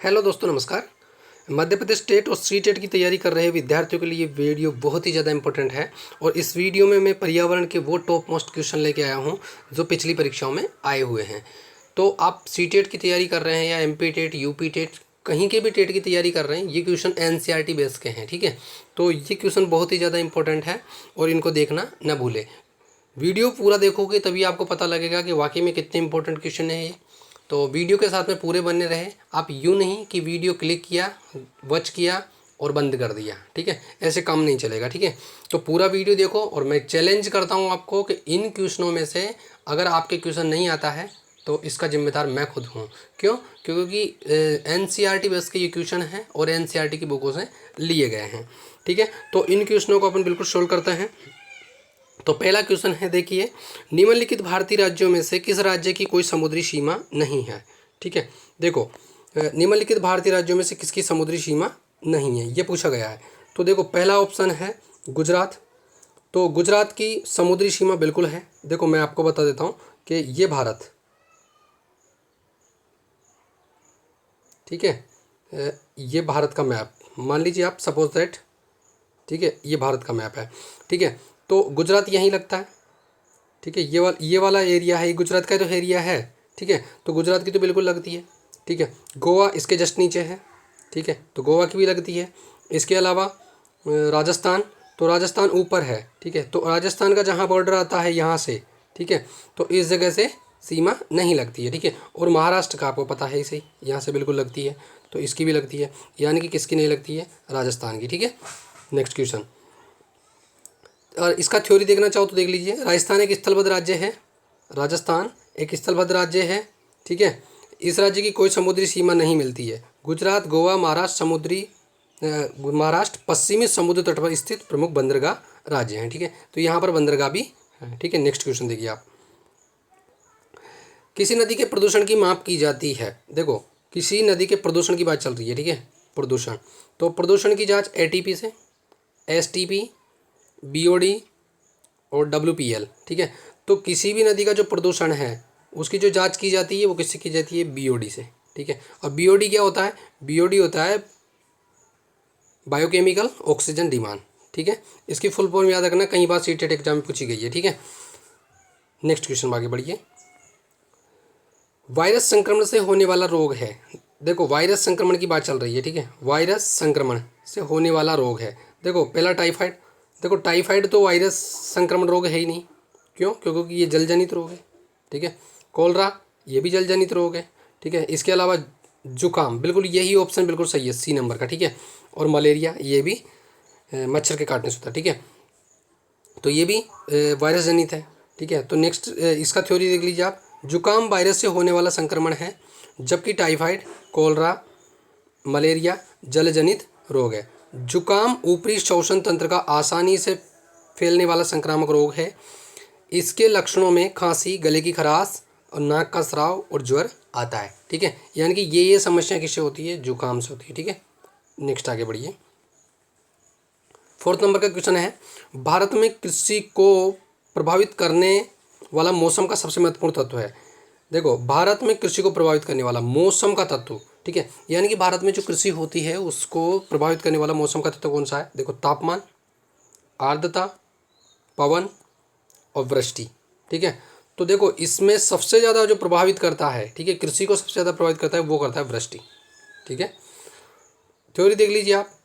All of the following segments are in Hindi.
हेलो दोस्तों, नमस्कार। मध्य प्रदेश स्टेट और सी टेट की तैयारी कर रहे विद्यार्थियों के लिए वीडियो बहुत ही ज़्यादा इंपॉर्टेंट है। और इस वीडियो में मैं पर्यावरण के वो टॉप मोस्ट क्वेश्चन लेके आया हूँ जो पिछली परीक्षाओं में आए हुए हैं। तो आप सी टेट की तैयारी कर रहे हैं या M P TET, U P TET, कहीं के भी टेट की तैयारी कर रहे हैं, ये question N C R T base के हैं। ठीक है, तो ये क्वेश्चन बहुत ही ज़्यादा इंपॉर्टेंट है और इनको देखना न भूलें। वीडियो पूरा देखोगे तभी आपको पता लगेगा कि वाकई में कितने इंपॉर्टेंट क्वेश्चन है ये। तो वीडियो के साथ में पूरे बने रहे। आप यूँ नहीं कि वीडियो क्लिक किया, वॉच किया और बंद कर दिया। ठीक है, ऐसे काम नहीं चलेगा। ठीक है, तो पूरा वीडियो देखो और मैं चैलेंज करता हूँ आपको कि इन क्वेश्चनों में से अगर आपके क्वेश्चन नहीं आता है तो इसका जिम्मेदार मैं खुद हूँ। क्यों? क्योंकि N C R T base के ये क्वेश्चन हैं और एन सी आर टी की बुकों से लिए गए हैं। ठीक है, तो इन क्वेश्चनों को अपन बिल्कुल सोल्व करते हैं। तो पहला क्वेश्चन है, देखिए, निम्नलिखित भारतीय राज्यों में से किस राज्य की कोई समुद्री सीमा नहीं है। ठीक है, देखो, निम्नलिखित भारतीय राज्यों में से किसकी समुद्री सीमा नहीं है, ये पूछा गया है। तो देखो, पहला ऑप्शन है गुजरात। तो गुजरात की समुद्री सीमा बिल्कुल है। देखो, मैं आपको बता देता हूँ कि ये भारत, ठीक है, ये भारत का मैप मान लीजिए आप, सपोज दैट, ठीक है, ये भारत का मैप है। ठीक है, तो गुजरात यहीं लगता है। ठीक है, ये वाला एरिया है, ये गुजरात का तो एरिया है। ठीक है, तो गुजरात की तो बिल्कुल लगती है। ठीक है, गोवा इसके जस्ट नीचे है। ठीक है, तो गोवा की भी लगती है। इसके अलावा राजस्थान, तो राजस्थान ऊपर है। ठीक है, तो राजस्थान का जहाँ बॉर्डर आता है यहाँ से, ठीक है, तो इस जगह से सीमा नहीं लगती है। ठीक है, और महाराष्ट्र का आपको पता है ही सही, यहाँ से बिल्कुल लगती है, तो इसकी भी लगती है। यानी कि किसकी नहीं लगती है? राजस्थान की। ठीक है, नेक्स्ट क्वेश्चन। और इसका थ्योरी देखना चाहो तो देख लीजिए। राजस्थान एक स्थलबद्ध राज्य है। राजस्थान एक स्थलबद्ध राज्य है। ठीक है, इस राज्य की कोई समुद्री सीमा नहीं मिलती है। गुजरात, गोवा, महाराष्ट्र पश्चिमी समुद्र तट पर स्थित प्रमुख बंदरगाह राज्य हैं। ठीक है, तो यहाँ पर बंदरगाह भी है। ठीक है, नेक्स्ट क्वेश्चन देखिए आप। किसी नदी के प्रदूषण की माप की जाती है। देखो, किसी नदी के प्रदूषण की बात चल रही है। ठीक है, प्रदूषण, तो प्रदूषण की जांच एटीपी से, एसटीपी, बीओडी और डब्ल्यूपीएल। ठीक है, तो किसी भी नदी का जो प्रदूषण है उसकी जो जांच की जाती है वो किससे की जाती है? बीओडी से। ठीक है, और बीओडी क्या होता है? बीओडी होता है बायोकेमिकल ऑक्सीजन डिमांड। ठीक है, इसकी फुल फॉर्म याद रखना, कई बार सीटेट एग्जाम में पूछी गई है। ठीक है, नेक्स्ट क्वेश्चन आगे बढ़िए। वायरस संक्रमण से होने वाला रोग है। देखो, वायरस संक्रमण की बात चल रही है। ठीक है, वायरस संक्रमण से होने वाला रोग है। देखो, पहला टाइफाइड। देखो, टाइफाइड तो वायरस संक्रमण रोग है ही नहीं। क्यों? क्योंकि ये जल जनित रोग है। ठीक है, कोलरा ये भी जल जनित रोग है। ठीक है, इसके अलावा जुकाम, बिल्कुल यही ऑप्शन बिल्कुल सही है, सी नंबर का। ठीक है, और मलेरिया ये भी मच्छर के काटने से होता है। ठीक है, तो ये भी वायरस जनित है। ठीक है, तो नेक्स्ट इसका थ्योरी देख लीजिए आप। जुकाम वायरस से होने वाला संक्रमण है, जबकि टाइफाइड, कोलरा, मलेरिया जल जनित रोग है। जुकाम ऊपरी श्वसन तंत्र का आसानी से फैलने वाला संक्रामक रोग है। इसके लक्षणों में खांसी, गले की खराश और नाक का स्राव और ज्वर आता है। ठीक है, यानी कि ये समस्या किससे होती है? जुकाम से होती है। ठीक है, नेक्स्ट आगे बढ़िए। फोर्थ नंबर का क्वेश्चन है, भारत में कृषि को प्रभावित करने वाला मौसम का सबसे महत्वपूर्ण तत्व है। देखो, भारत में कृषि को प्रभावित करने वाला मौसम का तत्व, ठीक है, यानी कि भारत में जो कृषि होती है उसको प्रभावित करने वाला मौसम का तत्व कौन सा है? देखो, तापमान, आर्द्रता, पवन और वृष्टि। ठीक है, तो देखो, इसमें सबसे ज़्यादा जो प्रभावित करता है, ठीक है, कृषि को सबसे ज़्यादा प्रभावित करता है वो करता है वृष्टि। ठीक है, थ्योरी देख लीजिए आप।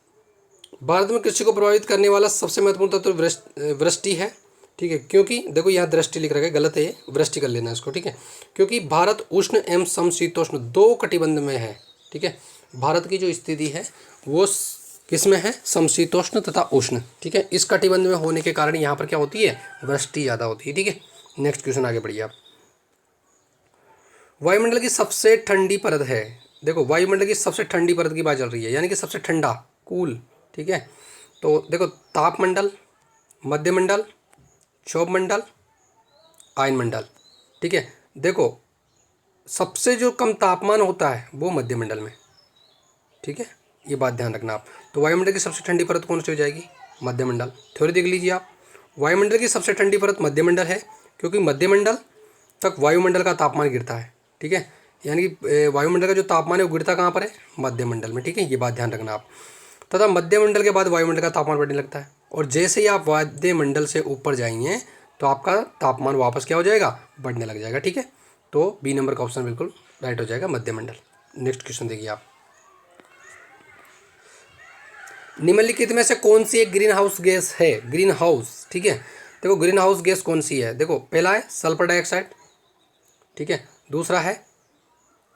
भारत में कृषि को प्रभावित करने वाला सबसे महत्वपूर्ण तत्व वृष्टि है। ठीक है, क्योंकि देखो, यहाँ दृष्टि लिख रखा है, गलत है ये, वृष्टि कर लेना इसको। ठीक है, क्योंकि भारत उष्ण एवं समशीतोष्ण दो कटिबंध में है। ठीक है, भारत की जो स्थिति है वो किस में है? समशीतोष्ण तथा उष्ण। ठीक है, इस कटिबंध में होने के कारण यहाँ पर क्या होती है? वृष्टि ज़्यादा होती है। ठीक है, नेक्स्ट क्वेश्चन आगे बढ़िए आप। वायुमंडल की सबसे ठंडी परत है। देखो, वायुमंडल की सबसे ठंडी परत की बात चल रही है, यानी कि सबसे ठंडा, कूल। ठीक है, तो देखो, तापमंडल, मध्यमंडल, क्षोभमंडल, आयनमंडल। ठीक है, देखो, सबसे जो कम तापमान होता है वो मध्यमंडल में। ठीक है, ये बात ध्यान रखना आप। तो वायुमंडल की सबसे ठंडी परत कौन सी हो जाएगी? मध्यमंडल। थ्योरी देख लीजिए आप। वायुमंडल की सबसे ठंडी परत मध्यमंडल है, क्योंकि मध्यमंडल तक वायुमंडल का तापमान गिरता है। ठीक है, यानी कि वायुमंडल का जो तापमान है वो गिरता कहाँ पर है, मध्यमंडल में, ठीक है, ये बात ध्यान रखना आप। तथा मध्यमंडल के बाद वायुमंडल का तापमान बढ़ने लगता है, और जैसे ही आप वायुमंडल से ऊपर जाएंगे तो आपका तापमान वापस क्या हो जाएगा, बढ़ने लग जाएगा, ठीक है। तो बी नंबर का ऑप्शन बिल्कुल राइट हो जाएगा, मध्यमंडल। नेक्स्ट क्वेश्चन देखिए आप, निम्नलिखित में से कौन सी एक ग्रीन हाउस गैस है, ग्रीन हाउस, ठीक है। देखो ग्रीन हाउस गैस कौन सी है, देखो पहला है सल्फर डाइऑक्साइड, ठीक है, दूसरा है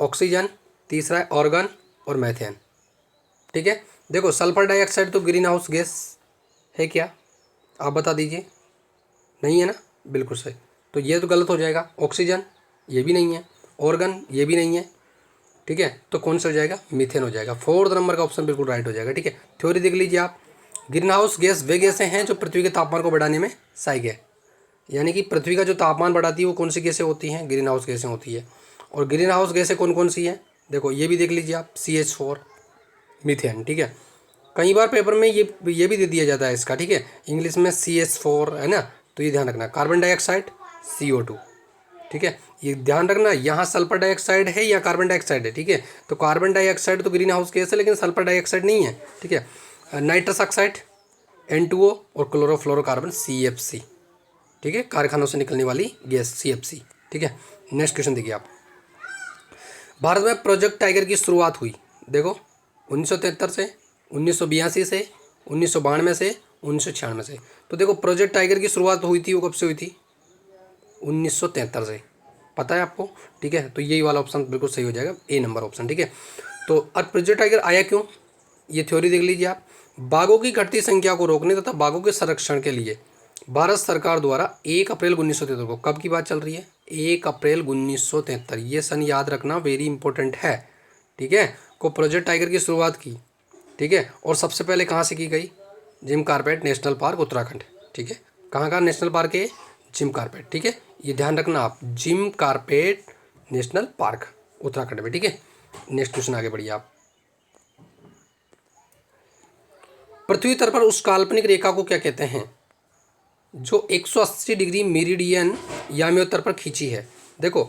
ऑक्सीजन, तीसरा है ऑर्गन और मैथेन, ठीक है। देखो सल्फर डाइऑक्साइड तो ग्रीन हाउस गैस है क्या, आप बता दीजिए, नहीं है ना, बिल्कुल सही, तो ये तो गलत हो जाएगा। ऑक्सीजन ये भी नहीं है, ऑर्गन ये भी नहीं है, ठीक है, तो कौन सा हो जाएगा, मीथेन हो जाएगा। फोर्थ नंबर का ऑप्शन बिल्कुल राइट हो जाएगा, ठीक है। थ्योरी देख लीजिए आप, ग्रीन हाउस गैस वे गैसें हैं जो पृथ्वी के तापमान को बढ़ाने में सहायक है, यानी कि पृथ्वी का जो तापमान बढ़ाती है वो कौन सी गैसें होती हैं, ग्रीन हाउस गैसें होती है। और ग्रीन हाउस गैसें कौन कौन सी हैं, देखो ये भी देख लीजिए आप, CH4, मीथेन, ठीक है। कई बार पेपर में ये भी दे दिया जाता है इसका, ठीक है, इंग्लिश में CH4 है ना, तो ये ध्यान रखना। कार्बन डाइऑक्साइड CO2, ठीक है, ये ध्यान रखना, यहाँ सल्फर डाइऑक्साइड है या कार्बन डाइऑक्साइड है, ठीक है। तो कार्बन डाइऑक्साइड तो ग्रीन हाउस गैस है लेकिन सल्फर डाइऑक्साइड नहीं है, ठीक है। नाइट्रस ऑक्साइड N2O और क्लोरोफ्लोरोकार्बन CFC, ठीक है, कारखानों से निकलने वाली गैस CFC, ठीक है। नेक्स्ट क्वेश्चन देखिए आप, भारत में प्रोजेक्ट टाइगर की शुरुआत हुई, देखो 1973 से, 1982 से, 1992 से, 1996 से। तो देखो प्रोजेक्ट टाइगर की शुरुआत हुई थी, वो कब से हुई थी, 1973 से, पता है आपको, ठीक है। तो यही वाला ऑप्शन बिल्कुल सही हो जाएगा, ए नंबर ऑप्शन, ठीक है। तो अब प्रोजेक्ट टाइगर आया क्यों, ये थ्योरी देख लीजिए आप। बाघों की घटती संख्या को रोकने तथा बाघों के संरक्षण के लिए भारत सरकार द्वारा 1 अप्रैल 1973 को, कब की बात चल रही है, 1 अप्रैल 1973, ये सन याद रखना, वेरी इंपॉर्टेंट है, ठीक है, को प्रोजेक्ट टाइगर की शुरुआत की, ठीक है। और सबसे पहले कहाँ से की गई, Jim Corbett national park Uttarakhand, ठीक है। कहाँ का नेशनल पार्क है, जिम कॉर्बेट, ठीक है, ये ध्यान रखना आप, Jim Corbett national park Uttarakhand में, ठीक है। नेक्स्ट क्वेश्चन आगे बढ़िए आप, पृथ्वी तल पर उस काल्पनिक रेखा को क्या कहते हैं जो 180 डिग्री मेरिडियन याम्योत्तर पर खींची है, देखो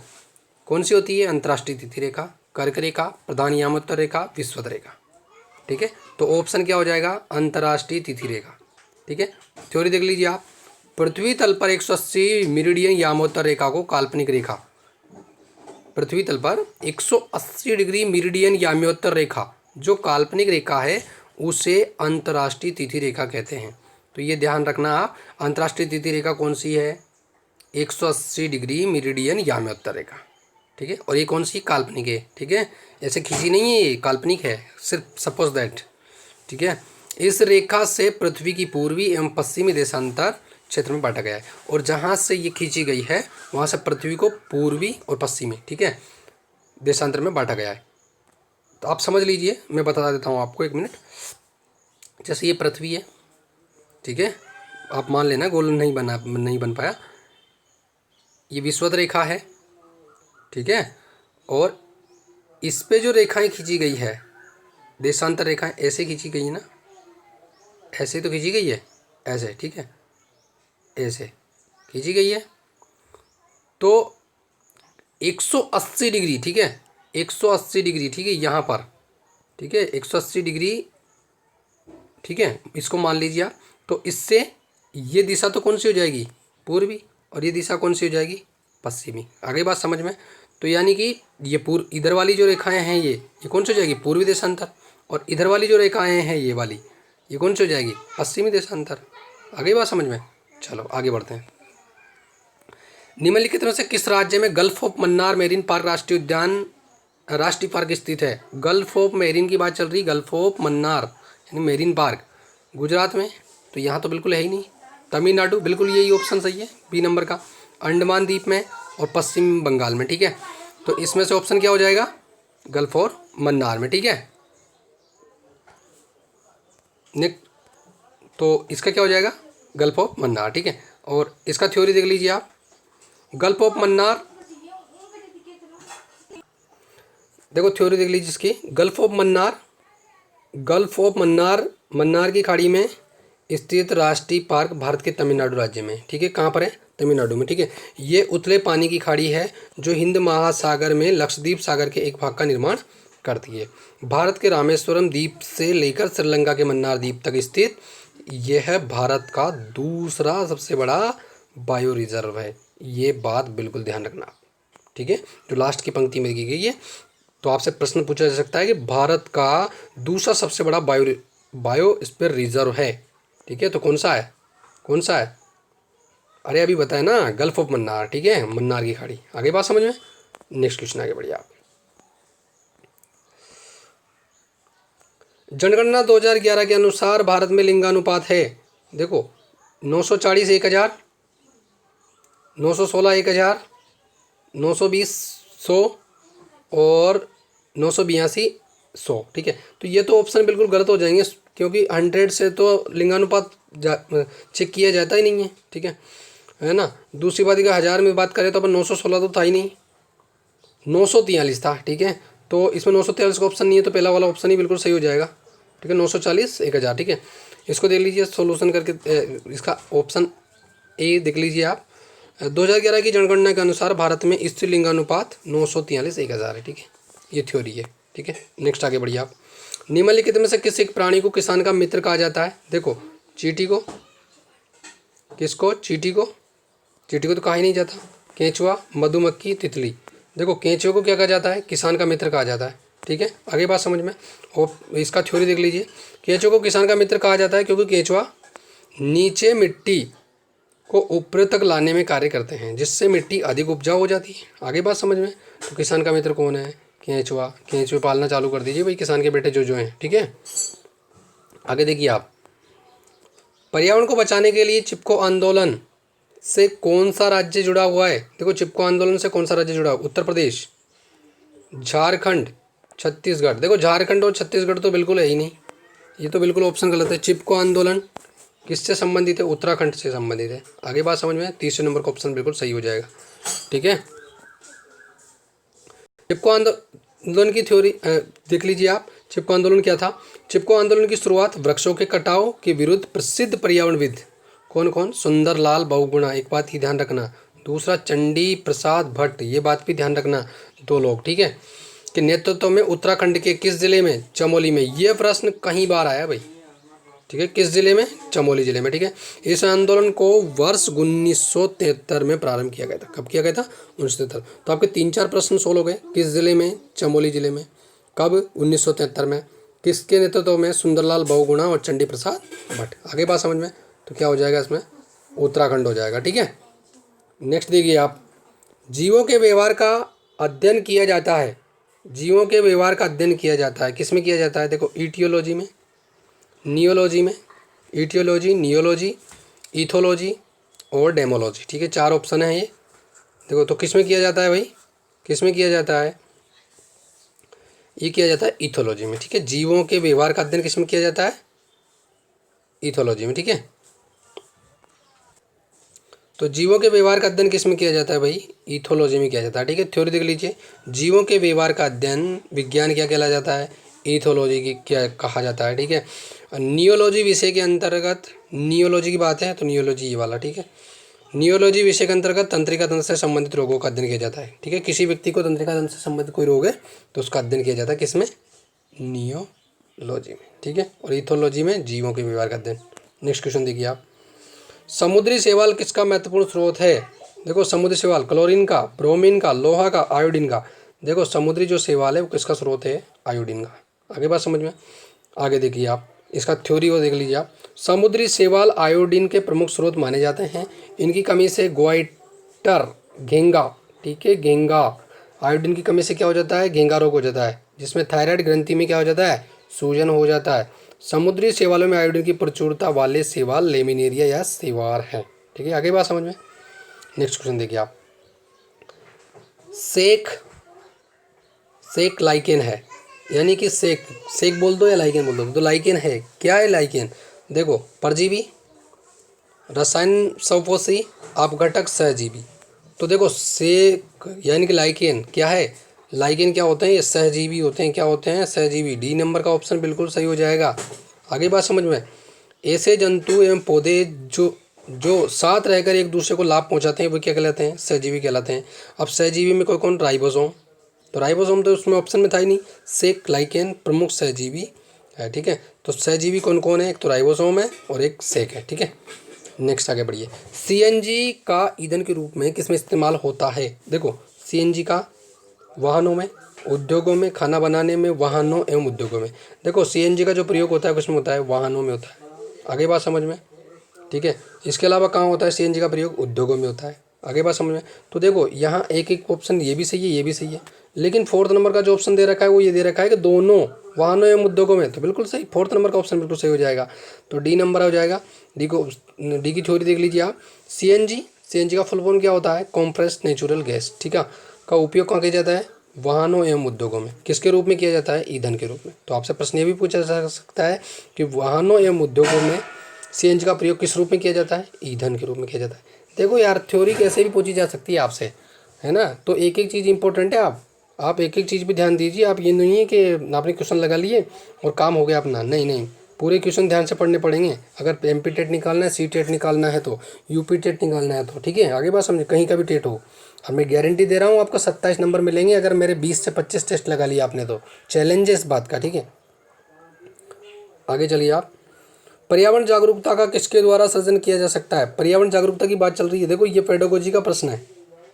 कौन सी होती है, अंतर्राष्ट्रीय तिथि रेखा, कर्क रेखा, प्रधान यामोत्तर रेखा, विषुवत रेखा, ठीक है। तो ऑप्शन क्या हो जाएगा, अंतर्राष्ट्रीय तिथि रेखा, ठीक है। थ्योरी देख लीजिए आप, पृथ्वी तल पर 180 मेरिडियन यामोत्तर रेखा को काल्पनिक रेखा, पृथ्वी तल पर 180 डिग्री मेरिडियन याम्योत्तर रेखा जो काल्पनिक रेखा है उसे अंतर्राष्ट्रीय तिथि रेखा कहते हैं। तो ये ध्यान रखना आप, अंतर्राष्ट्रीय तिथि रेखा कौन सी है, 180 डिग्री मेरिडियन याम्योत्तर रेखा, ठीक है। और ये कौन सी, काल्पनिक है, ठीक है, ऐसे खींची नहीं है, ये काल्पनिक है, सिर्फ सपोज दैट, ठीक है। इस रेखा से पृथ्वी की पूर्वी एवं पश्चिमी देशांतर क्षेत्र में बांटा गया है, और जहाँ से ये खींची गई है वहाँ से पृथ्वी को पूर्वी और पश्चिमी, ठीक है, देशांतर में बांटा गया है। तो आप समझ लीजिए, मैं बता देता हूँ आपको, एक मिनट। जैसे ये पृथ्वी है, ठीक है, आप मान लेना गोल नहीं बन पाया, ये विषुवत रेखा है, ठीक है, और इस पे जो रेखाएं खींची गई है, देशांतर रेखाएं ऐसे खींची गई है ना, ऐसे तो खींची गई है, ऐसे, ठीक है, ऐसे खींची गई है। तो 180 डिग्री, ठीक है, 180 डिग्री, ठीक है, यहाँ पर, ठीक है, 180 डिग्री, ठीक है, इसको मान लीजिए आप। तो इससे ये दिशा तो कौन सी हो जाएगी, पूर्वी, और ये दिशा कौन सी हो जाएगी, पश्चिमी। आ गई बात समझ में। तो यानी कि ये इधर वाली जो रेखाएं हैं ये कौन सी हो जाएगी, पूर्वी देशांतर, और इधर वाली जो रेखाएं हैं ये वाली, ये कौन सी हो जाएगी, पश्चिमी देशांतर। आ गई बात समझ में। चलो आगे बढ़ते हैं। निम्नलिखित में से किस राज्य में gulf of Mannar marine park राष्ट्रीय पार्क स्थित है। गल्फ ऑफ मेरीन की बात चल रही, गल्फ ऑफ मन्नार यानी मेरीन पार्क गुजरात में, तो यहाँ तो बिल्कुल है ही नहीं। तमिलनाडु, बिल्कुल यही ऑप्शन सही है, बी नंबर का। अंडमान द्वीप में और पश्चिम बंगाल में, ठीक है। तो इसमें से ऑप्शन क्या हो जाएगा, गल्फ और मन्नार में, ठीक है। नेक्स्ट, तो इसका क्या हो जाएगा, गल्फ ऑफ मन्नार, ठीक है। और इसका थ्योरी देख लीजिए आप, गल्फ ऑफ मन्नार, देखो थ्योरी देख लीजिए इसकी, गल्फ ऑफ मन्नार मन्नार की खाड़ी में स्थित राष्ट्रीय पार्क भारत के तमिलनाडु राज्य में, ठीक है। कहाँ पर है, तमिलनाडु में, ठीक है। ये उथले पानी की खाड़ी है जो हिंद महासागर में लक्षद्वीप सागर के एक भाग का निर्माण करती है। भारत के रामेश्वरम द्वीप से लेकर श्रीलंका के मन्नार द्वीप तक स्थित यह भारत का दूसरा सबसे बड़ा बायो रिजर्व है। ये बात बिल्कुल ध्यान रखना, ठीक है, जो लास्ट की पंक्ति में की गई है। तो आपसे प्रश्न पूछा जा सकता है कि भारत का दूसरा सबसे बड़ा बायोस्फीयर रिजर्व है, ठीक है, तो कौन सा है, कौन सा है? अरे अभी बताया ना, गल्फ ऑफ मन्नार, ठीक है, मन्नार की खाड़ी। आगे बात समझ में। नेक्स्ट क्वेश्चन आगे बढ़िए आप। जनगणना 2011 के अनुसार भारत में लिंगानुपात है, देखो 940 1000, 916 1000, 920 100 और 982 100, ठीक है। तो ये तो ऑप्शन बिल्कुल गलत हो जाएंगे क्योंकि 100 से तो लिंगानुपात चेक किया जाता ही नहीं है, ठीक है ना। दूसरी बात का 1000 में बात करें तो अपन 916 तो था ही नहीं, 943 था, ठीक है। तो इसमें 943 का ऑप्शन नहीं है, तो पहला वाला ऑप्शन ही बिल्कुल सही हो जाएगा, ठीक है। 940 1000, ठीक है। इसको देख लीजिए सोल्यूशन करके, इसका ऑप्शन ए देख लीजिए आप। 2011 की जनगणना के अनुसार भारत में स्त्री लिंगानुपात 943 1000 है, ठीक है। ये थ्योरी है, ठीक है। नेक्स्ट आगे बढ़िए आप। निम्नलिखित में से किस एक प्राणी को किसान का मित्र कहा जाता है? देखो चींटी को, किसको? चींटी को, चींटी को तो कहा ही नहीं जाता। केंचुआ, मधुमक्खी, तितली। देखो केंचुए को क्या कहा जाता है? किसान का मित्र कहा जाता है, ठीक है। आगे बात समझ में। और इसका थ्योरी देख लीजिए। केंचुए को किसान का मित्र कहा जाता है क्योंकि केंचुआ नीचे मिट्टी को ऊपर तक लाने में कार्य करते हैं, जिससे मिट्टी अधिक उपजाऊ हो जाती है। आगे बात समझ में। तो किसान का मित्र कौन है? केंचुआ। केंचुए पालना चालू कर दीजिए भाई, किसान के बेटे जो हैं, ठीक है। आगे देखिए आप। पर्यावरण को बचाने के लिए चिपको आंदोलन से कौन सा राज्य जुड़ा हुआ है? देखो चिपको आंदोलन से कौन सा राज्य जुड़ा हुआ? उत्तर प्रदेश, झारखंड, छत्तीसगढ़। देखो झारखंड और छत्तीसगढ़ तो बिल्कुल है ही नहीं, ये तो बिल्कुल ऑप्शन गलत है। चिपको आंदोलन किससे संबंधित है? उत्तराखंड से संबंधित है। आगे बात समझ में। तीसरे नंबर का ऑप्शन बिल्कुल सही हो जाएगा, ठीक है। चिपको आंदोलन की थ्योरी देख लीजिए आप। चिपको आंदोलन क्या था? चिपको आंदोलन की शुरुआत वृक्षों के कटाव के विरुद्ध प्रसिद्ध पर्यावरणविद कौन कौन? सुंदरलाल बहुगुणा, एक बात की ध्यान रखना। दूसरा चंडी प्रसाद भट्ट, ये बात भी ध्यान रखना, दो लोग, ठीक है, कि नेतृत्व में उत्तराखंड के किस जिले में? चमोली में। ये प्रश्न कहीं बार आया भाई, ठीक है। किस जिले में? चमोली जिले में, ठीक है। इस आंदोलन को वर्ष 1973 में प्रारंभ किया गया था। कब किया गया था? 1973। तो आपके 3-4 प्रश्न सोल्व हो गए। किस जिले में? चमोली जिले में। कब? 1973 में। किसके नेतृत्व में? सुंदरलाल बहुगुणा और चंडी प्रसाद भट्ट। आगे बात समझ में। तो क्या हो जाएगा इसमें? उत्तराखंड हो जाएगा, ठीक है। नेक्स्ट देखिए आप। जीवों के व्यवहार का अध्ययन किया जाता है। जीवों के व्यवहार का अध्ययन किया जाता है, किस में किया जाता है? देखो ईटियोलॉजी में, नियोलॉजी में। ईटियोलॉजी, नियोलॉजी, ईथोलॉजी और डेमोलॉजी, ठीक है। 4 ऑप्शन है ये। देखो तो किस में किया जाता है भाई? किस में किया जाता है? ये किया जाता है ईथोलॉजी में, ठीक है। जीवों के व्यवहार का अध्ययन किस में किया जाता है? ईथोलॉजी में, ठीक है। तो जीवों के व्यवहार का अध्ययन किस में किया जाता है भाई? ईथोलॉजी में किया जाता है, ठीक है। थ्योरी देख लीजिए। जीवों के व्यवहार का अध्ययन विज्ञान क्या कहला जाता है? ईथोलॉजी की क्या कहा जाता है, ठीक है। नियोलॉजी विषय के अंतर्गत, नियोलॉजी की बात है तो नियोलॉजी ये वाला, ठीक है। नियोलॉजी विषय के अंतर्गत तंत्रिका तंत्र से संबंधित रोगों का अध्ययन किया जाता है, ठीक है। किसी व्यक्ति को तंत्रिका तंत्र से संबंधित कोई रोग है तो उसका अध्ययन किया जाता है किसमें? नियोलॉजी में, ठीक है। और ईथोलॉजी में जीवों के व्यवहार का अध्ययन। नेक्स्ट क्वेश्चन देखिए आप। समुद्री शैवाल किसका महत्वपूर्ण स्रोत है? देखो समुद्री शैवाल क्लोरीन का, ब्रोमीन का, लोहा का, आयोडीन का। देखो समुद्री जो शैवाल है वो किसका स्रोत है? आयोडीन का। आगे बात समझ में। आगे देखिए आप, इसका थ्योरी वो देख लीजिए आप। समुद्री शैवाल आयोडीन के प्रमुख स्रोत माने जाते हैं। इनकी कमी से ग्वाइटर, घेंगा, ठीक है, घेंगा। आयोडीन की कमी से क्या हो जाता है? घेंगा रोग हो जाता है, जिसमें थायराइड ग्रंथि में क्या हो जाता है? सूजन हो जाता है। समुद्री शैवालों में आयोडीन की प्रचुरता वाले शैवाल लेमिनेरिया या शैवाल है, ठीक है। आगे बात समझ में। नेक्स्ट क्वेश्चन देखिए आप। सेक, सेक लाइकेन है, यानी कि सेक, सेक बोल दो या लाइकेन बोल दो, तो लाइकेन है। क्या है लाइकेन? देखो परजीवी, रसायन स्वपोषी, अपघटक, सहजीवी। तो देखो सेक यानी कि लाइकेन क्या है? लाइकेन क्या होते हैं? ये सहजीवी होते हैं। क्या होते हैं? सहजीवी। डी नंबर का ऑप्शन बिल्कुल सही हो जाएगा। आगे बात समझ में। ऐसे जंतु एवं पौधे जो जो साथ रहकर एक दूसरे को लाभ पहुंचाते हैं वो क्या कहलाते हैं? सहजीवी कहलाते हैं। अब सहजीवी में कोई कौन? राइबोसोम। तो राइबोसोम तो उसमें ऑप्शन में था ही नहीं। सेक ग्लाइकेन प्रमुख सहजीवी है, ठीक है। तो सहजीवी कौन कौन है? एक तो राइबोसोम है और एक सेक है, ठीक है। नेक्स्ट आगे बढ़िए। सीएनजी का ईंधन के रूप में किसमें इस्तेमाल होता है? देखो सीएनजी का वाहनों में, उद्योगों में, खाना बनाने में, वाहनों एवं उद्योगों में। देखो सीएनजी का जो प्रयोग होता है किसमें होता है? वाहनों में होता है। आगे बात समझ में, ठीक है। इसके अलावा कहाँ होता है सीएनजी का प्रयोग? उद्योगों में होता है। आगे बात समझ में। तो देखो यहाँ एक एक ऑप्शन ये भी सही है, ये भी सही है, लेकिन फोर्थ नंबर का जो ऑप्शन दे रखा है वो ये दे रखा है कि दोनों वाहनों एवं उद्योगों में। तो बिल्कुल सही, फोर्थ नंबर का ऑप्शन बिल्कुल सही हो जाएगा। तो डी नंबर हो जाएगा। डी की थ्योरी देख लीजिए आप। सीएनजी का फुल फॉर्म क्या होता है? कॉम्प्रेस्ड नेचुरल गैस, ठीक है। का उपयोग कहाँ किया जाता है? वाहनों एवं उद्योगों में। किसके रूप में किया जाता है? ईंधन के रूप में। तो आपसे प्रश्न ये भी पूछा जा सकता है कि वाहनों एवं उद्योगों में सीएनजी का प्रयोग किस रूप में किया जाता है? ईंधन के रूप में किया जाता है। देखो यार थ्योरी कैसे भी पूछी जा सकती है आपसे, है ना। तो एक एक चीज़ इंपॉर्टेंट है। आप एक एक चीज़ पे ध्यान दीजिए। आप ये नहीं है कि आपने क्वेश्चन लगा लिए और काम हो गया अपना, नहीं नहीं, पूरे क्वेश्चन ध्यान से पढ़ने पड़ेंगे। अगर एमपी टेट निकालना है, सी टेट निकालना है तो, यूपी टेट निकालना है तो, ठीक है। आगे बात समझे, कहीं का भी टेट हो। अब मैं गारंटी दे रहा हूँ आपको 27 नंबर मिलेंगे अगर मेरे 20 से 25 टेस्ट लगा लिया आपने तो। चैलेंज है इस बात का, ठीक है। आगे चलिए आप। पर्यावरण जागरूकता का किसके द्वारा सृजन किया जा सकता है? पर्यावरण जागरूकता की बात चल रही है। देखो ये पेडागोजी का प्रश्न है।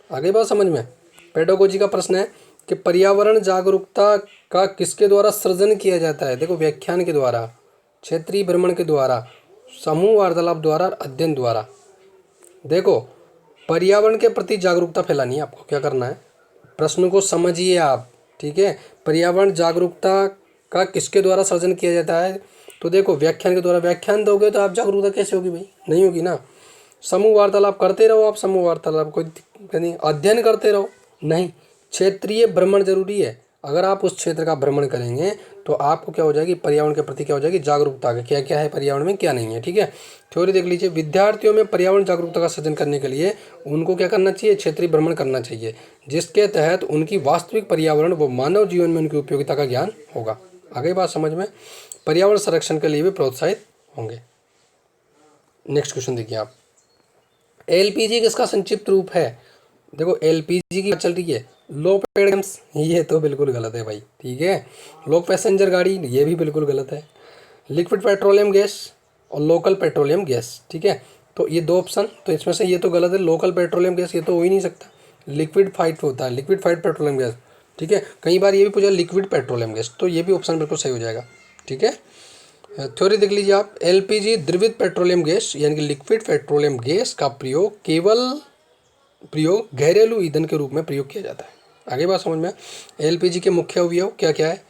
आगे बात समझ में, पेडागोजी का प्रश्न है कि पर्यावरण जागरूकता का किसके द्वारा सृजन किया जाता है? देखो व्याख्यान के द्वारा, क्षेत्रीय भ्रमण के द्वारा, समूह वार्तालाप द्वारा, अध्ययन द्वारा। देखो पर्यावरण के प्रति जागरूकता फैलानी है आपको। क्या करना है? प्रश्न को समझिए आप, ठीक है। पर्यावरण जागरूकता का किसके द्वारा सृजन किया जाता है? तो देखो व्याख्यान के द्वारा। व्याख्यान दोगे तो आप जागरूकता कैसे होगी भाई? नहीं होगी ना। समूह वार्तालाप करते रहो आप, समूह वार्तालाप कोई दिक्कत नहीं। अध्ययन करते रहो, नहीं। क्षेत्रीय भ्रमण जरूरी है। अगर आप उस क्षेत्र का भ्रमण करेंगे तो आपको क्या हो जाएगी? पर्यावरण के प्रति क्या हो जाएगी? जागरूकता का क्या क्या है पर्यावरण में, क्या नहीं है, ठीक है। थ्योरी देख लीजिए। विद्यार्थियों में पर्यावरण जागरूकता का सृजन करने के लिए उनको क्या करना चाहिए? क्षेत्रीय भ्रमण करना चाहिए, जिसके तहत उनकी वास्तविक पर्यावरण व मानव जीवन में उनकी उपयोगिता का ज्ञान होगा। आगे बात समझ में। पर्यावरण संरक्षण के लिए भी प्रोत्साहित होंगे। नेक्स्ट क्वेश्चन देखिए आप। एलपीजी किसका संक्षिप्त रूप है? देखो एलपीजी की बात चल रही है। लो पेड गैस, ये तो बिल्कुल गलत है भाई, ठीक है। लो पैसेंजर गाड़ी, ये भी बिल्कुल गलत है। लिक्विड पेट्रोलियम गैस और लोकल पेट्रोलियम गैस, ठीक है। तो ये दो ऑप्शन, तो इसमें से ये तो गलत है। लोकल पेट्रोलियम गैस ये तो हो ही नहीं सकता। लिक्विड फाइट होता है, लिक्विड फाइट पेट्रोलियम गैस, ठीक है। कई बार ये भी पूछा लिक्विड पेट्रोलियम गैस, तो ये भी ऑप्शन बिल्कुल सही हो जाएगा, ठीक है। थ्योरी देख लीजिए आप। एलपीजी द्रवित पेट्रोलियम गैस यानी कि लिक्विड पेट्रोलियम गैस का प्रयोग घरेलू ईंधन के रूप में प्रयोग किया जाता है। आगे बात समझ में। एलपीजी के मुख्य अवयव क्या क्या है?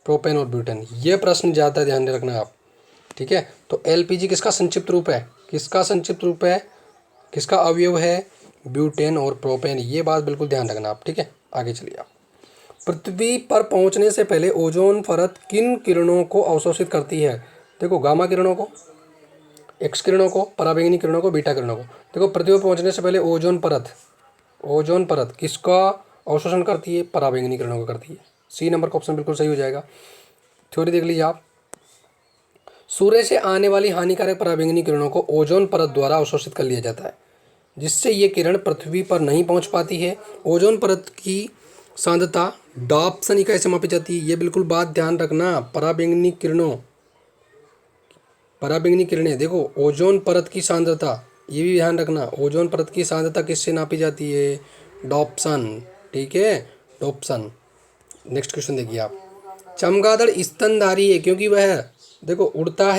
प्रोपेन और ब्यूटेन। ये प्रश्न ज़्यादा ध्यान रखना आप, ठीक है। तो एलपीजी किसका संक्षिप्त रूप है? किसका संक्षिप्त रूप है? किसका अवयव है? ब्यूटेन और प्रोपेन। ये बात बिल्कुल ध्यान रखना आप, ठीक है। आगे चलिए आप। पृथ्वी पर पहुंचने से पहले ओजोन परत किन किरणों को अवशोषित करती है? देखो गामा किरणों को, एक्स किरणों को, पराबैंगनी किरणों को, बीटा किरणों को। देखो पृथ्वी पर पहुंचने से पहले ओजोन परत किसका अवशोषण करती है? पराबैंगनी किरणों को करती है। सी नंबर का ऑप्शन बिल्कुल सही हो जाएगा। थ्योरी देख लीजिए आप। सूर्य से आने वाली हानिकारक पराबैंगनी किरणों को ओजोन परत द्वारा अवशोषित कर लिया जाता है, जिससे ये किरण पृथ्वी पर नहीं पहुंच पाती है। ओजोन परत की सांद्रता डॉप्सन इकाई से मापी जाती है। ये बिल्कुल बात ध्यान रखना। पराबैंगनी किरणें, देखो ओजोन परत की सांद्रता, ये भी ध्यान रखना। ओजोन परत की सांद्रता किससे नापी जाती है? डॉप्सन, ठीक है, डॉप्सन। नेक्स्ट क्वेश्चन देखिए आप। चमगादड़ स्तनधारी है क्योंकि वह देखो उड़ता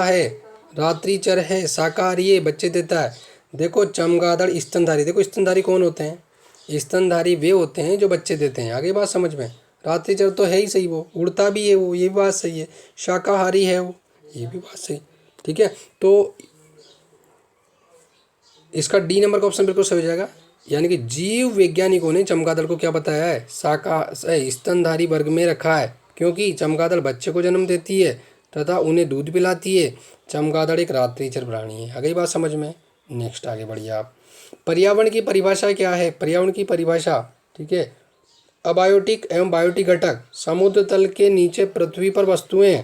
है, रात्रिचर है, शाकाहारी है, बच्चे देता है। देखो चमगादड़ स्तनधारी, देखो स्तनधारी कौन होते हैं? स्तनधारी वे होते हैं जो बच्चे देते हैं। आगे बात समझ में। रात्रिचर तो है ही सही, वो उड़ता भी है, वो ये भी बात सही है। शाकाहारी है वो, ये भी बात सही, ठीक है। तो इसका डी नंबर का ऑप्शन बिल्कुल सही हो जाएगा। यानी कि जीव वैज्ञानिकों ने चमगादड़ को क्या बताया है? स्तनधारी वर्ग में रखा है, क्योंकि चमगादड़ बच्चे को जन्म देती है तथा उन्हें दूध पिलाती है। चमगादड़ एक रात्रिचर प्राणी है। आ गई बात समझ में। नेक्स्ट आगे बढ़िए आप। पर्यावरण की परिभाषा क्या है? पर्यावरण की परिभाषा, ठीक है। अबायोटिक एवं बायोटिक घटक, समुद्र तल के नीचे पृथ्वी पर वस्तुएं,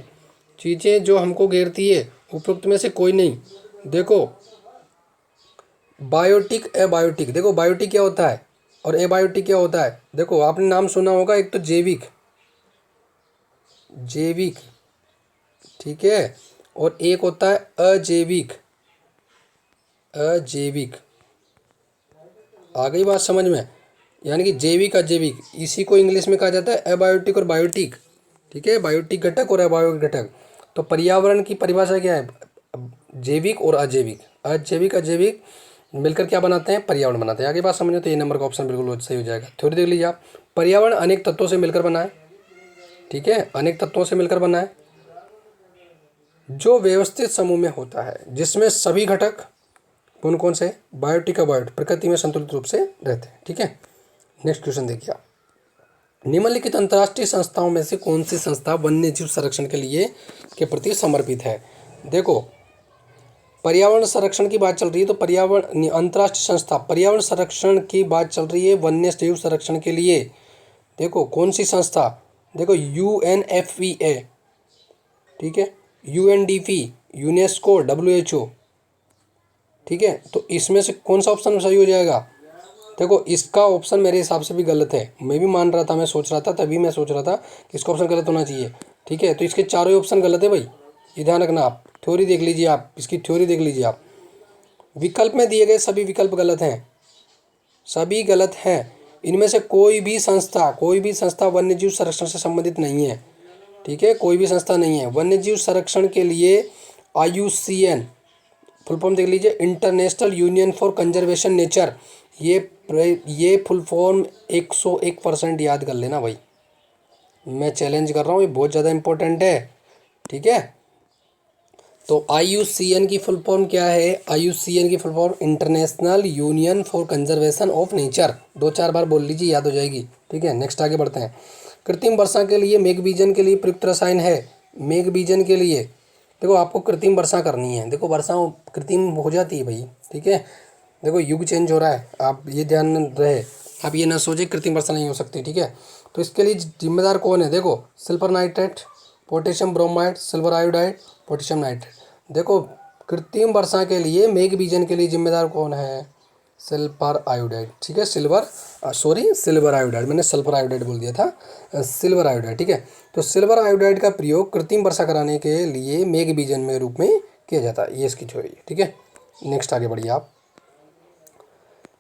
चीज़ें जो हमको घेरती है, उपरोक्त में से कोई नहीं। देखो बायोटिक एबायोटिक, देखो बायोटिक क्या होता है और एबायोटिक क्या होता है। देखो आपने नाम सुना होगा, एक तो जैविक, जैविक ठीक है, और एक होता है अजैविक, अजैविक। आ गई बात समझ में, यानी कि जैविक अजैविक, इसी को इंग्लिश में कहा जाता है एबायोटिक और बायोटिक। ठीक है, बायोटिक घटक और एबायोटिक घटक। तो पर्यावरण की परिभाषा क्या है, जैविक और अजैविक, अजैविक अजैविक मिलकर क्या बनाते हैं, पर्यावरण बनाते हैं। आगे बात समझो तो ये नंबर का ऑप्शन बिल्कुल सही हो जाएगा। थ्योरी देख लीजिए आप, पर्यावरण अनेक तत्वों से मिलकर बना है। ठीक है, अनेक तत्वों से मिलकर बना है जो व्यवस्थित समूह में होता है, जिसमें सभी घटक कौन कौन से, बायोटिक अबायोटिक, प्रकृति में संतुलित रूप से रहते हैं। ठीक है, नेक्स्ट क्वेश्चन देखिए आप, निम्नलिखित अंतर्राष्ट्रीय संस्थाओं में से कौन सी संस्था वन्य जीव संरक्षण के लिए के प्रति समर्पित है। देखो पर्यावरण संरक्षण की बात चल रही है, तो पर्यावरण अंतर्राष्ट्रीय संस्था पर्यावरण संरक्षण की बात चल रही है वन्य जीव संरक्षण के लिए। देखो कौन सी संस्था, देखो UNFPA, ठीक है, UNDP, यूनेस्को, WHO। ठीक है, तो इसमें से कौन सा ऑप्शन सही हो जाएगा। देखो इसका ऑप्शन मेरे हिसाब से भी गलत है, मैं भी मान रहा था, मैं सोच रहा था, तभी मैं सोच रहा था कि इसका ऑप्शन गलत होना चाहिए। ठीक है, तो इसके चारों ही ऑप्शन गलत है भाई, ये ध्यान रखना आप। थ्योरी देख लीजिए आप, इसकी थ्योरी देख लीजिए आप, विकल्प में दिए गए सभी विकल्प गलत हैं, सभी गलत हैं। इनमें से कोई भी संस्था वन्यजीव संरक्षण से संबंधित नहीं है। ठीक है, कोई भी संस्था नहीं है वन्यजीव संरक्षण के लिए। IUCN फुल फॉर्म देख लीजिए, international union for conservation nature, ये फुल फॉर्म 101% याद कर लेना भाई, मैं चैलेंज कर रहा हूँ, ये बहुत ज़्यादा इंपॉर्टेंट है। ठीक है, तो IUCN की फुल फॉर्म क्या है, IUCN की full form international union for conservation of nature, 2-4 बार बोल लीजिए, याद हो जाएगी। ठीक है, नेक्स्ट आगे बढ़ते हैं। कृत्रिम वर्षा के लिए मेघ बीजन के लिए प्रयुक्त रसायन है, मेघ बीजन के लिए देखो आपको कृत्रिम वर्षा करनी है, देखो वर्षा कृत्रिम हो जाती है भाई। ठीक है, देखो युग चेंज हो रहा है, आप ये ध्यान रहे, आप ये ना सोचे कृत्रिम वर्षा नहीं हो सकती। ठीक है, तो इसके लिए जिम्मेदार कौन है, देखो sulphur nitrate, potassium bromide, silver iodide, potassium nitrate. देखो कृत्रिम वर्षा के लिए मेघ बीजन के लिए जिम्मेदार कौन है, सिल्वर आयोडाइड। ठीक है, सिल्वर आयोडाइड, मैंने सल्फर आयोडाइड बोल दिया था, सिल्वर आयोडाइड। ठीक है, तो सिल्वर आयोडाइड का प्रयोग कृत्रिम वर्षा कराने के लिए मेघ बीजन में रूप में किया जाता है, ये इसकी थ्योरी है। ठीक है, नेक्स्ट आगे बढ़िए आप,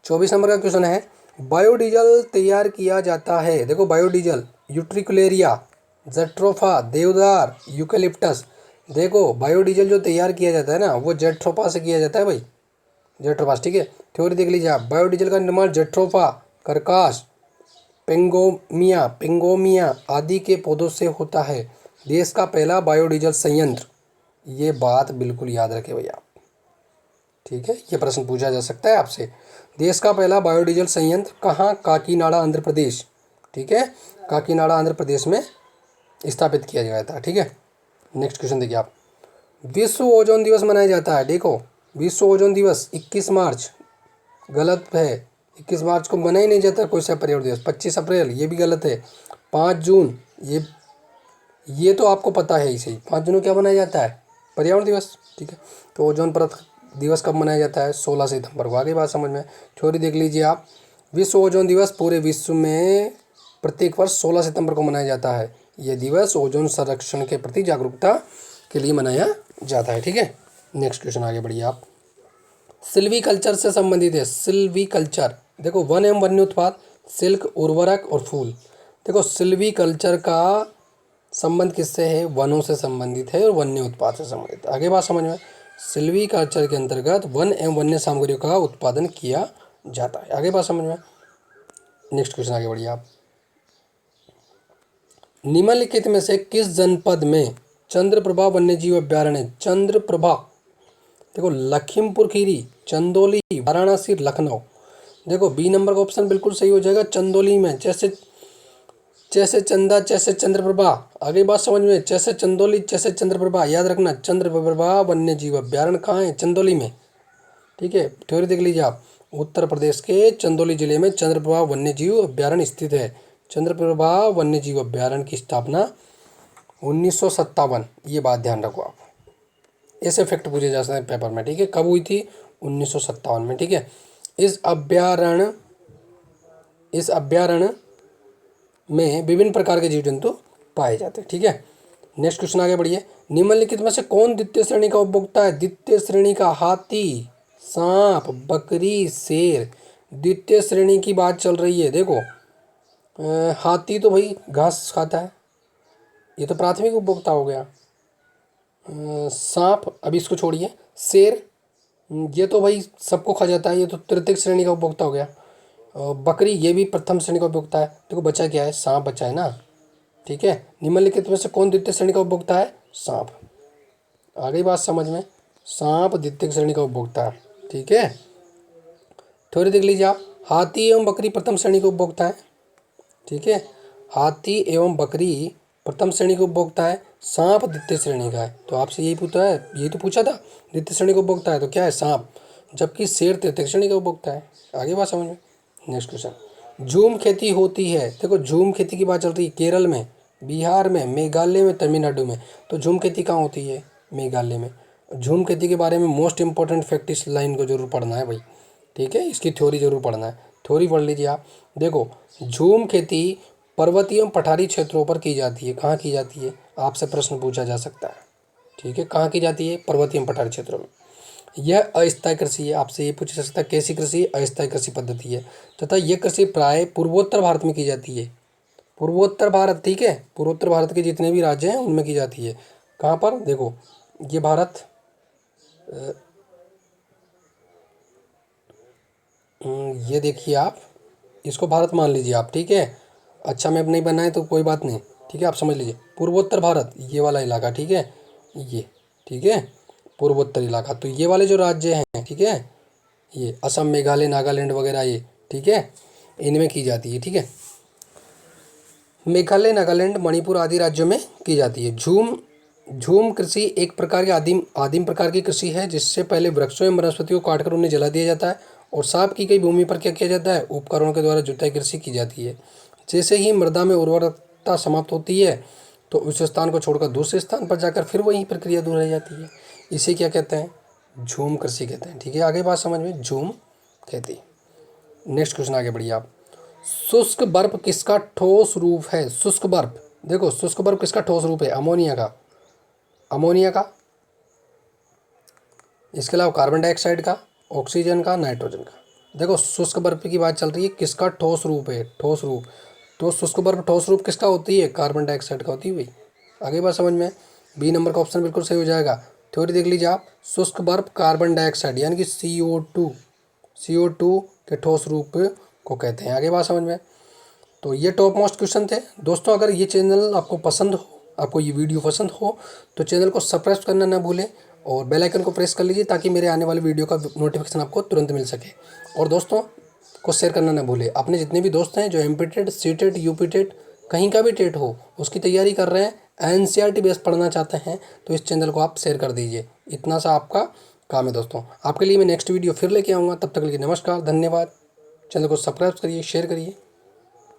24 नंबर का क्वेश्चन है, बायोडीजल तैयार किया जाता है। देखो बायोडीजल यूट्रिकुलेरिया, जेट्रोफा, देवदार, यूकेलिप्टस। देखो बायोडीजल जो तैयार किया जाता है ना, वो जेट्रोफा से किया जाता है भाई, जेट्रोफा। ठीक है, थ्योरी देख लीजिए आप, बायोडीजल का निर्माण जेट्रोफा, करकास, पेंगोमिया आदि के पौधों से होता है। देश का पहला बायोडीजल संयंत्र, ये बात बिल्कुल याद रखें भैया। ठीक है, ये प्रश्न पूछा जा सकता है आपसे, देश का पहला बायोडीजल संयंत्र कहाँ, काकीनाडा आंध्र प्रदेश। ठीक है, काकीनाडा आंध्र प्रदेश में स्थापित किया गया था। ठीक है, नेक्स्ट क्वेश्चन देखिए आप, विश्व ओजोन दिवस मनाया जाता है। देखो विश्व ओजोन दिवस 21 मार्च, गलत है, 21 मार्च को मनाया ही नहीं जाता कोई सा पर्यावरण दिवस। 25 अप्रैल, ये भी गलत है। 5 जून, ये तो आपको पता है ही सही, 5 जून को क्या मनाया जाता है, पर्यावरण दिवस। ठीक है, तो ओजोन परत दिवस कब मनाया जाता है, 16 सितंबर को। आगे बात समझ में, थ्योरी देख लीजिए आप, विश्व ओजोन दिवस पूरे विश्व में प्रत्येक वर्ष 16 सितंबर को मनाया जाता है। यह दिवस ओजोन संरक्षण के प्रति जागरूकता के लिए मनाया जाता है। ठीक है, नेक्स्ट क्वेश्चन आगे बढ़िए आप, सिल्वी कल्चर से संबंधित है। सिल्वी कल्चर, देखो वन एवं वन्य उत्पाद, सिल्क, उर्वरक और फूल। देखो सिल्वी कल्चर का संबंध किससे है, वनों से संबंधित है और वन्य उत्पाद से संबंधित। आगे बात समझ में, सिल्वी कल्चर के अंतर्गत वन एवं वन्य सामग्रियों का उत्पादन किया जाता है। आगे बात समझ में, नेक्स्ट क्वेश्चन आगे बढ़िए आप, निम्नलिखित में से किस जनपद में चंद्रप्रभा वन्यजीव अभ्यारण्य है। चंद्रप्रभा, देखो लखीमपुर खीरी, चंदौली, वाराणसी, लखनऊ। देखो बी नंबर का ऑप्शन बिल्कुल सही हो जाएगा, चंदौली में, जैसे चंदा जैसे चंद्रप्रभा। आगे बात समझ में, जैसे चंदौली जैसे चंद्रप्रभा, याद रखना चंद्रप्रभा वन्य जीव अभ्यारण्य कहाँ है, चंदौली में। ठीक है, थ्योरी देख लीजिए आप, उत्तर प्रदेश के चंदौली जिले में चंद्रप्रभा वन्य जीव अभ्यारण्य स्थित है। चंद्रप्रभा वन्य जीव अभ्यारण्य की स्थापना 1957, ये बात ध्यान रखो आप। ऐसे फैक्ट पूछे जा सकते हैं पेपर में, ठीक है। कब हुई थी? 1957 में, ठीक है। इस अभ्यारण्य में विभिन्न प्रकार के जीव जंतु पाए जाते हैं, ठीक है। नेक्स्ट क्वेश्चन आगे बढ़िए। निम्नलिखित में से कौन द्वितीय श्रेणी का उपभोक्ता है? द्वितीय श्रेणी का हाथी, सांप, बकरी, शेर। द्वितीय श्रेणी की बात चल रही है। देखो हाथी तो भाई घास खाता है, ये तो प्राथमिक उपभोक्ता हो गया। सांप अभी इसको छोड़िए। शेर ये तो भाई सबको खा जाता है, ये तो तृतीय श्रेणी का उपभोक्ता हो गया। बकरी ये भी प्रथम श्रेणी का उपभोक्ता है। देखो बचा क्या है? सांप बचा है ना, ठीक है। निम्नलिखित में से कौन द्वितीय श्रेणी का उपभोक्ता है? सांप। आ गई बात समझ में? सांप द्वितीय श्रेणी का उपभोक्ता है, ठीक है। थोड़ी देख लीजिए आप। हाथी एवं बकरी प्रथम श्रेणी के उपभोक्ता है, ठीक है। हाथी एवं बकरी प्रथम श्रेणी के उपभोक्ता है, सांप द्वितीय श्रेणी का है। तो आपसे यही पूछा है, यही तो पूछा था, द्वितीय श्रेणी का उपभोक्ता है तो क्या है? सांप। जबकि शेर तृतीय श्रेणी का उपभोक्ता है। आगे बात समझ में? Next question. झूम खेती होती है। देखो झूम खेती की बात चल रही है केरल में, बिहार में, मेघालय में, तमिलनाडु में। तो झूम खेती कहाँ होती है? मेघालय में। झूम खेती के बारे में मोस्ट इंपॉर्टेंट फैक्ट इस लाइन को जरूर पढ़ना है भाई, ठीक है। इसकी थ्योरी जरूर पढ़ना है, थ्योरी पढ़ लीजिए आप। देखो झूम खेती पर्वतीय एवं पठारी क्षेत्रों पर की जाती है। कहाँ की जाती है? आपसे प्रश्न पूछा जा सकता है, ठीक है। कहाँ की जाती है? पर्वतीय एवं पठारी क्षेत्रों में। यह अस्थायी कृषि है। आपसे ये पूछा जा सकता है कैसी कृषि? अस्थायी कृषि पद्धति है। तथा यह कृषि प्राय पूर्वोत्तर भारत में की जाती है। पूर्वोत्तर भारत, ठीक है। पूर्वोत्तर भारत के जितने भी राज्य हैं उनमें की जाती है। कहाँ पर? देखो ये भारत, ये देखिए आप, इसको भारत मान लीजिए आप, ठीक है। अच्छा मैप नहीं बना है तो कोई बात नहीं, ठीक है। आप समझ लीजिए पूर्वोत्तर भारत, ये वाला इलाका, ठीक है, ये, ठीक है, पूर्वोत्तर इलाका। तो ये वाले जो राज्य हैं, ठीक है, ये असम, मेघालय, नागालैंड वगैरह, ये ठीक है, इनमें की जाती है, ठीक है। मेघालय, नागालैंड, मणिपुर आदि राज्यों में की जाती है। झूम कृषि एक प्रकार की आदिम प्रकार की कृषि है, जिससे पहले वृक्षों एवं वनस्पतियों को काटकर उन्हें जला दिया जाता है और साफ की गई भूमि पर क्या किया जाता है? उपकरणों के द्वारा जुताई कृषि की जाती है। जैसे ही मृदा में उर्वरकता समाप्त होती है तो उस स्थान को छोड़कर दूसरे स्थान पर जाकर फिर वही प्रक्रिया दोहराई जाती है। इसे क्या कहते हैं? झूम कृषि कहते हैं, ठीक है। आगे बात समझ में? झूम खेती। नेक्स्ट क्वेश्चन आगे बढ़िए आप। शुष्क बर्फ किसका ठोस रूप है? शुष्क बर्फ, देखो शुष्क बर्फ किसका ठोस रूप है? अमोनिया का, अमोनिया का। इसके अलावा कार्बन डाइऑक्साइड का, ऑक्सीजन का, नाइट्रोजन का। देखो शुष्क बर्फ की बात चल रही है, किसका ठोस रूप है? ठोस रूप। तो शुष्क बर्फ ठोस रूप किसका होती है? कार्बन डाइऑक्साइड का होती है भाई। आगे बात समझ में? बी नंबर का ऑप्शन बिल्कुल सही हो जाएगा। थ्योरी देख लीजिए आप। शुष्क बर्फ कार्बन डाइऑक्साइड यानी कि CO2 के ठोस रूप को कहते हैं। आगे बात समझ में? तो ये टॉप मोस्ट क्वेश्चन थे दोस्तों। अगर ये चैनल आपको पसंद हो, आपको ये वीडियो पसंद हो, तो चैनल को सब्सक्राइब करना ना भूलें और बेल आइकन को प्रेस कर लीजिए ताकि मेरे आने वाले वीडियो का नोटिफिकेशन आपको तुरंत मिल सके। और दोस्तों को शेयर करना ना भूलें। अपने जितने भी दोस्त हैं जो MP TET, C TET, UP TET, कहीं का भी टेट हो उसकी तैयारी कर रहे हैं, NCERT बेस पढ़ना चाहते हैं, तो इस चैनल को आप शेयर कर दीजिए। इतना सा आपका काम है दोस्तों। आपके लिए मैं नेक्स्ट वीडियो फिर लेके आऊँगा। तब तक के लिए नमस्कार, धन्यवाद। चैनल को सब्सक्राइब करिए, शेयर करिए।